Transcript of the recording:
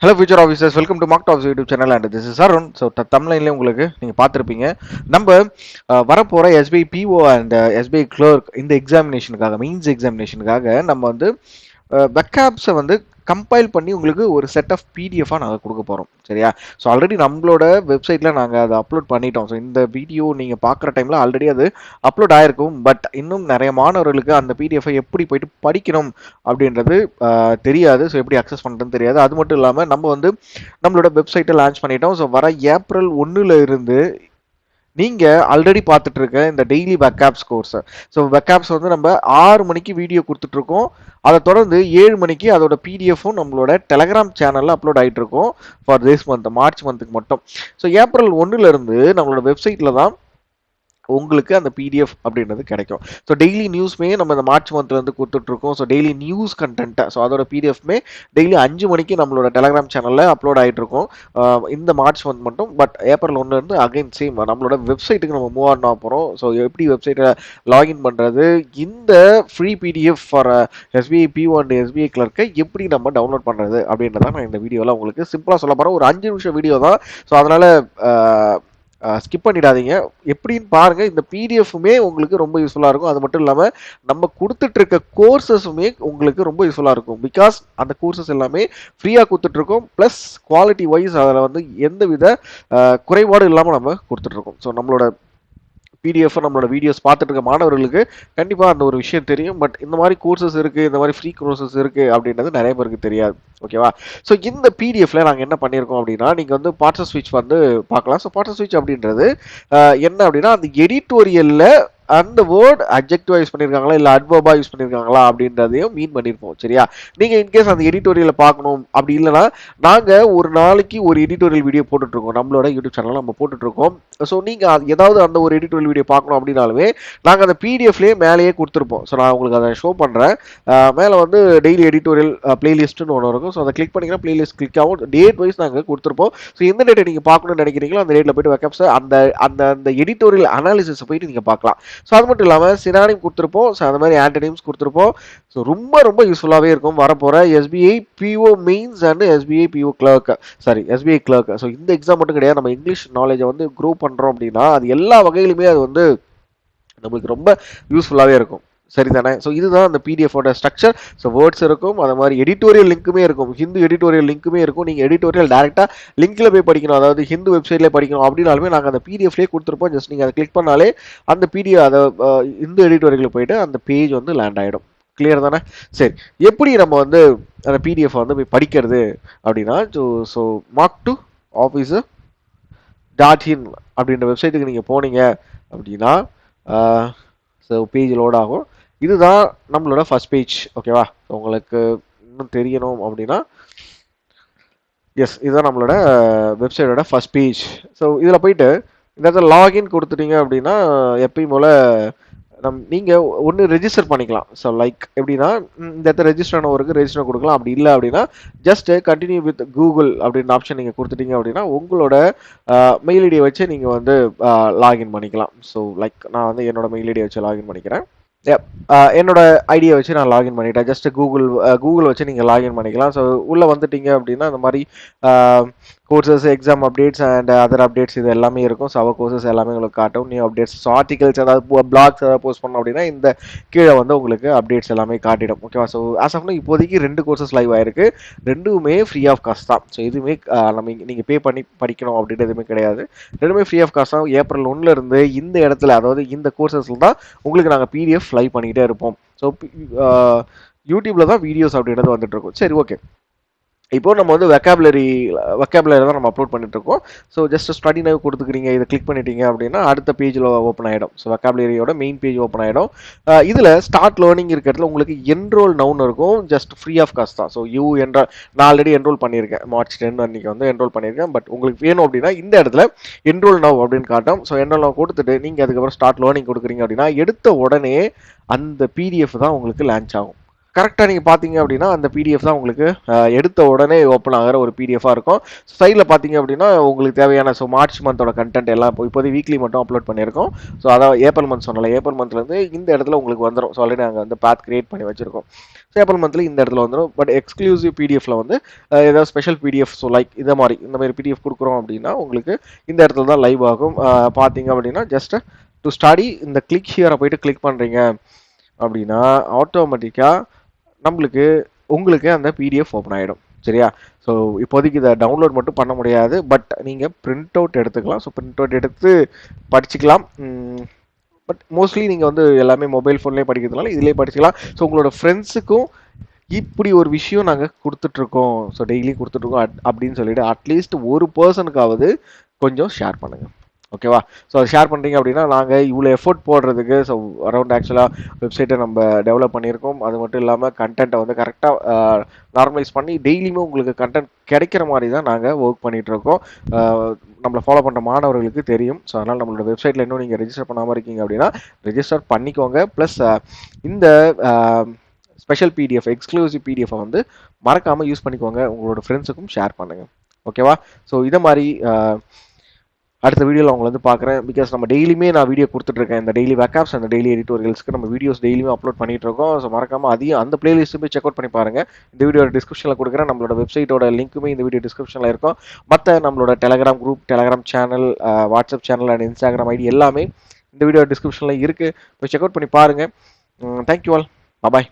Hello future officers, welcome to Mark Tops YouTube channel and this is Arun. So தமிழ்லைன்லேயே உங்களுக்கு நீங்கள் பார்த்துருப்பீங்க. நம்ம வரப்போகிற SBI PO and SBI clerk இந்த எக்ஸாமினேஷனுக்காக, மெயின்ஸ் எக்ஸாமினேஷனுக்காக நம்ம வந்து வெப்ஆப்ஸை வந்து கம்பைல் பண்ணி உங்களுக்கு ஒரு செட் ஆஃப் பிடிஎஃபாக நாங்கள் கொடுக்க போகிறோம். சரியா? ஸோ ஆல்ரெடி நம்மளோட வெப்சைட்டில் நாங்கள் அதை அப்லோட் பண்ணிட்டோம். ஸோ இந்த வீடியோ நீங்கள் பார்க்குற டைமில் ஆல்ரெடி அது அப்லோட் ஆகிருக்கும். பட் இன்னும் நிறைய மாணவர்களுக்கு அந்த பிடிஎஃபை எப்படி போயிட்டு படிக்கணும் அப்படின்றது தெரியாது. ஸோ எப்படி அக்சஸ் பண்ணுறதுன்னு தெரியாது. அது மட்டும் இல்லாமல் நம்ம வந்து நம்மளோட வெப்சைட்டை லான்ச் பண்ணிட்டோம். ஸோ வர ஏப்ரல் 1 இருந்து நீங்கள் ஆல்ரெடி பார்த்துட்டு இருக்க இந்த டெய்லி வெப்ஆப்ஸ் கோர்ஸ். ஸோ வெப்ஆப்ஸ் வந்து நம்ம 6 மணிக்கு வீடியோ கொடுத்துட்ருக்கோம். அதை தொடர்ந்து 7 மணிக்கு அதோட பிடிஎஃப்பும் நம்மளோட டெலகிராம் சேனலில் அப்லோட் ஆகிட்டு இருக்கோம் ஃபார் திஸ் மந்த், மார்ச் மந்த்துக்கு மட்டும். ஸோ ஏப்ரல் 1 நம்மளோட வெப்சைட்டில் தான் உங்களுக்கு அந்த பிடிஎஃப் அப்படின்றது கிடைக்கும். ஸோ டெய்லி நியூஸ்மே நம்ம இந்த மார்ச் மந்த்லேருந்து கொடுத்துட்ருக்கோம். ஸோ டெய்லி நியூஸ் கண்டென்ட்டை, ஸோ அதோட பிடிஎஃப்மே டெய்லி 5 மணிக்கு நம்மளோட டெலகிராம் சேனலில் அப்லோட் ஆகிட்டு இருக்கோம் இந்த மார்ச் மந்த் மட்டும். பட் ஏப்ரல் 1 அகைன் சேம் நம்மளோட வெப்சைட்டுக்கு நம்ம மூவ் ஆன் ஆக போகிறோம். ஸோ எப்படி வெப்சைட்டை லாகின் பண்ணுறது, இந்த free PDF for SBI PO and SBI கிளர்க்கை எப்படி நம்ம டவுன்லோட் பண்ணுறது அப்படின்றத நான் இந்த வீடியோவில் உங்களுக்கு சிம்பிளாக சொல்ல போகிறேன். ஒரு 5 நிமிஷம் வீடியோ தான். ஸோ அதனால் ஸ்கிப் பண்ணிடாதீங்க. எப்படின்னு பாருங்க. இந்த பிடிஎஃப்மே உங்களுக்கு ரொம்ப யூஸ்ஃபுல்லாக இருக்கும். அது மட்டும் இல்லாமல் நம்ம கொடுத்துட்டு இருக்க கோர்சஸுமே உங்களுக்கு ரொம்ப யூஸ்ஃபுல்லாக இருக்கும். பிகாஸ் அந்த கோர்சஸ் எல்லாமே ஃப்ரீயாக கொடுத்துட்ருக்கோம். ப்ளஸ் குவாலிட்டி வைஸ் அதில் வந்து எந்தவித குறைபாடு இல்லாமல் நம்ம கொடுத்துட்ருக்கோம். ஸோ நம்மளோட பிடிஎஃப், நம்மளோட வீடியோஸ் பார்த்துட்டு இருக்க மாணவர்களுக்கு கண்டிப்பாக அந்த ஒரு விஷயம் தெரியும். பட் இந்த மாதிரி கோர்சஸ் இருக்குது, இந்த மாதிரி ஃப்ரீ கோர்சஸ் இருக்குது அப்படின்றது நிறைய பேருக்கு தெரியாது. ஓகேவா? ஸோ இந்த பிடிஎஃப்ல நாங்கள் என்ன பண்ணியிருக்கோம் அப்படின்னா, நீங்கள் வந்து பார்ட்ஸ் ஸ்விட்ச் வந்து பார்க்கலாம். ஸோ பார்ட்ஸ் ஸ்விட்ச் அப்படின்றது என்ன அப்படின்னா, அந்த எடிட்டோரியலில் அந்த வேர்ட் அட்ஜெக்டிவா யூஸ் பண்ணியிருக்காங்களா இல்லை அட்வர்பா யூஸ் பண்ணியிருக்காங்களா அப்படின்றதையும் மீன் பண்ணியிருப்போம். சரியா? நீங்கள் இன்கேஸ் அந்த எடிட்டோரியலை பார்க்கணும் அப்படி இல்லைன்னா, நாங்கள் ஒரு நாளைக்கு ஒரு எடிட்டோரியல் வீடியோ போட்டுட்ருக்கோம். நம்மளோட யூடியூப் சேனலில் நம்ம போட்டுட்ருக்கோம். ஸோ நீங்கள் ஏதாவது அந்த ஒரு எடிட்டோரியல் வீடியோ பார்க்கணும் அப்படின்னாலுமே நாங்கள் அந்த பிடிஎஃப்லேயே மேலேயே கொடுத்துருப்போம். ஸோ நான் உங்களுக்கு அதை ஷோ பண்ணுறேன். மேலே வந்து டெய்லி எடிட்டோரியல் பிளேலிஸ்ட்டுன்னு ஒன்று இருக்கும். ஸோ அதை கிளிக் பண்ணிங்கன்னா பிளேலிஸ்ட் கிளிக் ஆகும். டேட் வைஸ் நாங்கள் கொடுத்துருப்போம். ஸோ எந்த டேட்டை நீங்கள் பார்க்கணும்னு நினைக்கிறீங்களோ அந்த டேட்டில் போய்ட்டு வெப்ஆப்ஸை அந்த அந்த அந்த எடிட்டோரியல் அனாலிசிஸை போயிட்டு நீங்கள் பார்க்கலாம். ஸோ அது மட்டும் இல்லாமல் சினானிம் கொடுத்துருப்போம். ஸோ அந்த மாதிரி ஆன்டனிம்ஸ் கொடுத்துருப்போம். ஸோ ரொம்ப ரொம்ப யூஸ்ஃபுல்லாகவே இருக்கும். வரப்போகிற SBI PO mains and SBI PO clerk, sorry SBI clerk. So இந்த எக்ஸாம் மட்டும் கிடையாது. நம்ம இங்கிலீஷ் நாலேஜை வந்து க்ரோ பண்ணுறோம் அப்படின்னா அது எல்லா வகையிலுமே அது வந்து நம்மளுக்கு ரொம்ப யூஸ்ஃபுல்லாகவே இருக்கும். சரிதானே? ஸோ இதுதான் அந்த பிடிஎஃபோட ஸ்ட்ரக்சர். ஸோ வேர்ட்ஸ் இருக்கும், அது மாதிரி எடிட்டோரியல் லிங்க்குமே இருக்கும், ஹிந்து எடிட்டோரியல் லிங்க்குமே இருக்கும். நீங்கள் எடிட்டோரியல் டேரெக்டாக லிங்க்கில் போய் படிக்கணும், அதாவது ஹிந்து வெப்சைட்லேயே படிக்கணும் அப்படின்னாலுமே நாங்கள் அந்த பிடிஎஃப்லேயே கொடுத்துருப்போம். ஜஸ்ட் நீங்கள் அதை கிளிக் பண்ணாலே அந்த பிடிஎஃப், அதை ஹிந்து எடிட்டோரியல் போயிட்டு அந்த பேஜ் வந்து லேண்ட் ஆகிடும். கிளியர் தானே? சரி, எப்படி நம்ம வந்து அந்த பிடிஎஃப் வந்து போய் படிக்கிறது அப்படின்னா, so mark to officer .in அப்படின்ற வெப்சைட்டுக்கு நீங்கள் போனீங்க அப்படின்னா ஸோ பேஜ் லோட் ஆகும். இதுதான் நம்மளோட ஃபர்ஸ்ட் பேஜ். ஓகேவா? உங்களுக்கு இன்னும் தெரியணும் அப்படின்னா, எஸ், இதுதான் நம்மளோட வெப்சைட்டோட ஃபர்ஸ்ட் பேஜ். ஸோ இதில் போயிட்டு இந்த இடத்துல லாகின் கொடுத்துட்டீங்க அப்படின்னா எப்பயும் போல் நீங்கள் ஒன்று ரெஜிஸ்டர் பண்ணிக்கலாம். ஸோ லைக் எப்படின்னா, இந்த இடத்துல ரெஜிஸ்டர் ஒருக்கு ரெஜிஸ்டர் கொடுக்கலாம். அப்படி இல்லை அப்படின்னா ஜஸ்ட் கண்டினியூ வித் கூகுள் அப்படின்ற ஆப்ஷன் நீங்கள் கொடுத்துட்டீங்க அப்படின்னா உங்களோட மெயில் ஐடியை வச்சு நீங்கள் வந்து லாகின் பண்ணிக்கலாம். ஸோ லைக் நான் வந்து என்னோட மெயில் ஐடியை வச்சு லாகின் பண்ணிக்கிறேன். என்னோட ஐடியை வச்சு நான் லாகின் பண்ணிட்டேன். ஜஸ்ட் கூகுள் வச்சு நீங்கள் லாகின் பண்ணிக்கலாம். ஸோ உள்ளே வந்துட்டீங்க அப்படின்னா இந்த மாதிரி courses, exam updates and other updates இது எல்லாமே இருக்கும். ஸோ அவர் கோர்சஸ் எல்லாமே உங்களுக்கு காட்டும். நியூ அப்டேட்ஸ், ஸோ ஆர்டிகல்ஸ் ஏதாவது பிளாக்ஸ் ஏதாவது போஸ்ட் பண்ணோம் அப்படின்னா இந்த கீழே வந்து உங்களுக்கு அப்டேட்ஸ் எல்லாமே காட்டிடும். ஓகேவா? ஸோ ஆஸ் ஆஃப் இப்போதைக்கு 2 கோர்சஸ் லைவ் ஆயிருக்கு. 2மே ஃப்ரீ ஆஃப் காஸ்ட் தான். ஸோ எதுவுமே நம்ம நீங்கள் பே பண்ணி படிக்கணும் அப்படின்றது எதுவுமே கிடையாது. 2மே ஃப்ரீ ஆஃப் காஸ்ட் தான். ஏப்ரல் 1 இந்த இடத்துல, அதாவது இந்த கோர்சஸில் தான் உங்களுக்கு நாங்கள் பிடிஎஃப் லைவ் பண்ணிக்கிட்டே இருப்போம். ஸோ யூடியூப்ல தான் வீடியோஸ் அப்படின்றது வந்துட்டு இருக்கும். சரி, ஓகே. இப்போ நம்ம வந்து வெக்காபுலரி தான் நம்ம அப்லோட் பண்ணிட்டு இருக்கோம். ஸோ ஜஸ்ட் ஸ்டடி நவ் கொடுத்துக்கிறீங்க, இதை கிளிக் பண்ணிட்டீங்க அப்படின்னா அடுத்த பேஜில் ஓப்பன் ஆகிடும். ஸோ வெக்காபுலரியோட மெயின் பேஜ் ஓப்பன் ஆகிடும். இதில் ஸ்டார்ட் லேர்னிங் இருக்கிறதுல உங்களுக்கு என்ரோல் நவுன்னு இருக்கும். ஜஸ்ட் ஃப்ரீ ஆஃப் காஸ்ட் தான். ஸோ நான் ஆல்ரெடி என்ரோல் பண்ணியிருக்கேன். மார்ச் 10 அன்றைக்கி வந்து என்ரோல் பண்ணியிருக்கேன். பட் உங்களுக்கு வேணும் அப்படின்னா இந்த இடத்துல என்ரோல் நவ் அப்படின்னு காட்டும். ஸோ என்ரோல் நவ் கொடுத்துட்டு நீங்கள் அதுக்கப்புறம் ஸ்டார்ட் லேர்னிங் கொடுக்குறீங்க அப்படின்னா எடுத்த உடனே அந்த பிடிஎஃப் தான் உங்களுக்கு லான்ச் ஆகும். கரெக்டாக நீங்கள் பார்த்தீங்க அப்படின்னா அந்த பிடிஎஃப் தான் உங்களுக்கு எடுத்த உடனே ஓப்பன் ஆகிற ஒரு பிடிஎஃபாக இருக்கும். சைடில் பார்த்தீங்க அப்படின்னா உங்களுக்கு தேவையான மார்ச் மந்தோட கண்டென்ட் எல்லாம் இப்போதைக்கு வீக்லி மட்டும் அப்லோட் பண்ணியிருக்கோம். ஸோ அதான் ஏப்ரல் மந்த் சொன்னல, ஏப்ரல் மந்த்லேருந்து இந்த இடத்துல உங்களுக்கு வந்துடும். ஸோ ஆல்ரெடி நாங்கள் வந்து பாத் கிரியேட் பண்ணி வச்சிருக்கோம். ஸோ ஏப்ரல் மந்த்ல இந்த இடத்துல வந்துடும். பட் எக்ஸ்க்ளூசிவ் பிடிஎஃப்ல வந்து ஏதாவது ஸ்பெஷல் பிடிஎஃப், ஸோ லைக் இந்த மாதிரி பிடிஎஃப் கொடுக்குறோம் அப்படின்னா உங்களுக்கு இந்த இடத்துல தான் லைவ் ஆகும். பார்த்தீங்க அப்படின்னா ஜஸ்ட் டு ஸ்டடி இந்த கிளிக் ஹியரை போயிட்டு கிளிக் பண்ணுறீங்க அப்படின்னா ஆட்டோமேட்டிக்காக நம்மளுக்கு உங்களுக்கு அந்த பிடிஎஃப் ஓப்பன் ஆகிடும். சரியா? ஸோ இப்போதைக்கு இதை டவுன்லோட் மட்டும் பண்ண முடியாது, பட் நீங்கள் பிரிண்ட் அவுட் எடுத்துக்கலாம். ஸோ பிரிண்ட் அவுட் எடுத்து படிச்சுக்கலாம். பட் மோஸ்ட்லி நீங்கள் வந்து எல்லாமே மொபைல் ஃபோன்லேயே படிக்கிறதுனால இதிலே படிச்சுக்கலாம். ஸோ உங்களோட ஃப்ரெண்ட்ஸுக்கும் இப்படி ஒரு விஷயம் நாங்கள் கொடுத்துட்ருக்கோம், ஸோ டெய்லி கொடுத்துட்ருக்கோம் அப்படின்னு சொல்லிட்டு அட்லீஸ்ட் ஒரு பர்சனுக்காவது கொஞ்சம் ஷேர் பண்ணுங்கள். ஓகேவா? ஸோ அதை ஷேர் பண்ணுறீங்க அப்படின்னா நாங்கள் இவ்வளோ எஃபோர்ட் போடுறதுக்கு ஸோ அரௌண்ட் ஆக்சுவலாக வெப்சைட்டை நம்ம டெவலப் பண்ணியிருக்கோம். அது மட்டும் இல்லாமல் கண்டென்ட்டை வந்து கரெக்டாக நார்மலைஸ் பண்ணி டெய்லியுமே உங்களுக்கு கண்டென்ட் கிடைக்கிற மாதிரி தான் நாங்கள் ஒர்க் பண்ணிகிட்ருக்கோம். நம்மளை ஃபாலோ பண்ணுற மாணவர்களுக்கு தெரியும். ஸோ அதனால் நம்மளோட வெப்சைட்டில் இன்னும் நீங்கள் ரெஜிஸ்டர் பண்ணாமல் இருக்கீங்க அப்படின்னா ரெஜிஸ்டர் பண்ணிக்கோங்க. ப்ளஸ் இந்த ஸ்பெஷல் பிடிஎஃப், எக்ஸ்க்ளூசிவ் பிடிஎஃபை வந்து மறக்காமல் யூஸ் பண்ணிக்கோங்க. உங்களோட ஃப்ரெண்ட்ஸுக்கும் ஷேர் பண்ணுங்கள். ஓகேவா? ஸோ இதை மாதிரி அடுத்த வீடியோவில் அவங்களை வந்து பார்க்குறேன். பிகாஸ் நம்ம டெய்லியுமே நான் வீடியோ கொடுத்துட்ருக்கேன். இந்த டெய்லி வேக்காப்ஸ் அந்த டெய்லி எடிட்டோரியல்ஸ்க்கு நம்ம வீடியோஸ் டெய்லியுமே அப்லோட் பண்ணிட்டு இருக்கோம். ஸோ மறக்காமல் அதையும் அந்த பிளேலிஸ்ட்டு போய் செக் அவுட் பண்ணி பாருங்கள். இந்த வீடியோ டிஸ்கிரிப்ஷனில் கொடுக்குறேன். நம்மளோட வெப்சைட்டோட லிங்க்குமே இந்த வீடியோ டிஸ்கிரிப்ஷனில் இருக்கும். மற்ற நம்மளோட Telegram group, Telegram channel, WhatsApp channel and Instagram ID எல்லாமே இந்த வீடியோ டிஸ்கிரிப்ஷனில் இருக்குது. போய் செக் அவுட் பண்ணி பாருங்கள். Thank you all. பாய்.